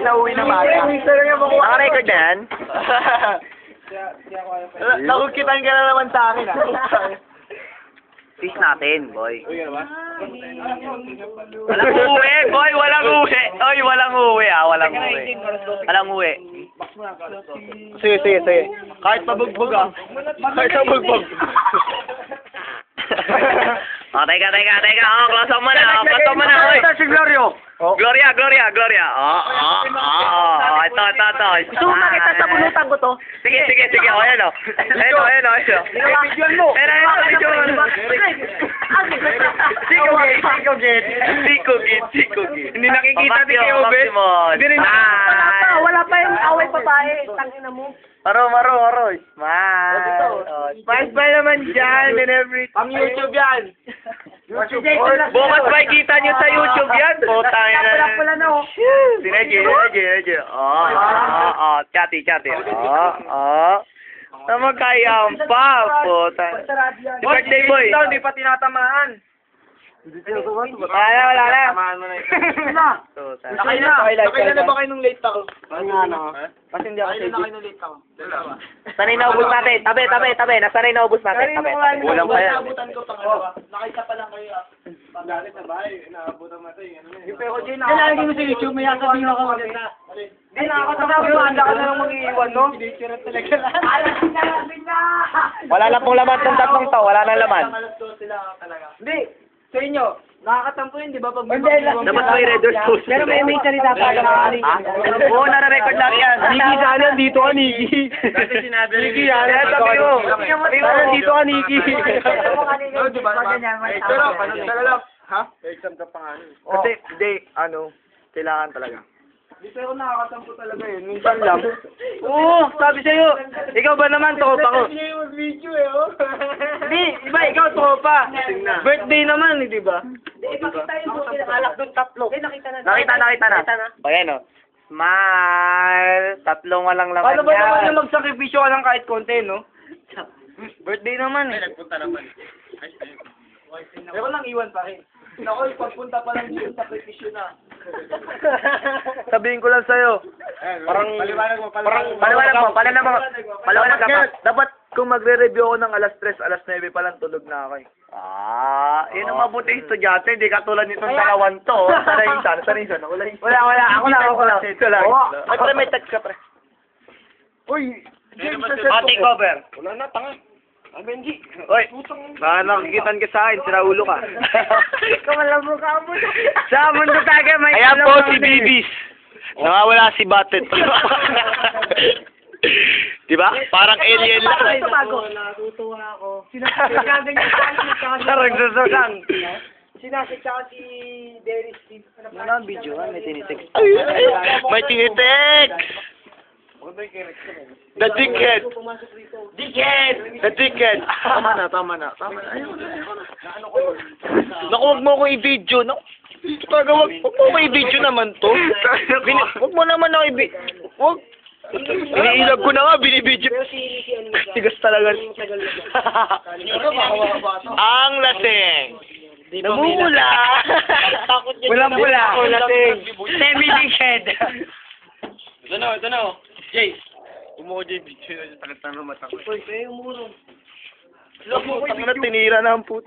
Nauwi na bata. Naka-record na yan? Nakukitan ka na naman sa akin, ah. Peace natin, boy. Walang uwi, boy! Walang uwi! Oy, walang uwi, ah. Walang uwi. Walang uwi. Sige. Kahit pabugbog, ah. Kahit pabugbog. Teka. Oh, close up mo na. Oy. Si Glorio. Gloria. Ito. Gusto mo makita sa bunutan ko to? Sige. O, ayan o. Ayan o. Bigyan mo. Siko git. Hindi nakikita din kayo, Ben. Hindi rin Wala pa yung away babae. Tangina mo. Maro. Smile. Smile naman dyan and everything. Ang YouTube yan. Bukas ba kita nyo sa YouTube yan? Putang ina. Wala na oh. Sinedye. Chati. Magkayang pa, puta. Birthday boy. Hindi pa tinatamaan. Wala na. Nakay na ba kayo nung late ako? Kasi hindi ako sa late ako. Sanay na ubus natin. Tabi. Nasanay na ubus natin. Tabi. Kulang pa yan. Naabutan ko pangalawa. Nakita pa lang kayo, ah. Pagalit na bahay. Naabutan mo ito, yung pero Jay, nakakatabi mo sa YouTube. May sasabihin ako maganda. Hindi, nakakatabi mo. Handa ka na lang mag-iiwan, no? Hindi, sira talaga lang. Wala lang pong laman ng tatlong to. Wala nang laman. Hindi, sa inyo, nakakatampo yun, di ba? Pag Dapat may red doors post. Pero may salita pa lang. Oo, nare-record natin yan. Niki, sana dito ka, Niki. Niki, yan. Sabi mo. Sana dito ka, Niki. Pero, talaga lang. Ha? Exam ka pa nga. Kasi, hindi, kailangan talaga. Hindi, pero nakakatampo talaga yun. Minsan lang. Oo, sabi sa'yo. Ikaw ba naman, tropa ko? Hindi yung video eh, oh. Hindi, iba, ikaw tropa. Birthday naman, di ba? Ipakita yung alak doon tatlo. Nakita na. Ayan o. Smile. Tatlong walang laman Paano ba naman yan. yung magsakripisyo ka ng kahit konti, no? Birthday naman eh. Nagpunta naman. Pero lang iwan pa rin. Naku, pagpunta pa lang dito, sakripisyo na. Sabihin ko lang sa'yo. Parang, Paliwanag ka. Dapat kung magre-review ako ng alas 3, alas 9 pa lang tulog na ako eh. Yun ang mabuti estudyante. Hindi katulad nitong dalawan to. Sanay sana. Wala. Ako lang. Ito lang. Ay, pre, may text ka, pre. Uy, Take over. wala na, tanga. Benji. Oy, baka nakikitan ka sa akin, sira ulo ka. Kamalabo ka mo. Sa mundo taga may Ayan po si Bibis. Nawawala si Batet. Diba? Parang alien lang. Natutuwa ako. Sinasabi Parang susulang. Sinasadya si Derry Steve. Ano ang video? May tinitext. May tinitext! The dickhead! The dickhead! Tama na. Ayun na. Naku, wag mo akong i-video. Naku, talaga, wag mo akong i-video naman to. Wag mo naman ako i-video. Wag. Iniilag ko na nga, binibidyo. Tigas talaga. Ang lasing. Namumula. Walang pula. Semi-dickhead. Ito na. Jay. Umuha Jay, video. Talag-tanong mata ko. Uy, kayo umurong. Tinira na ang puto.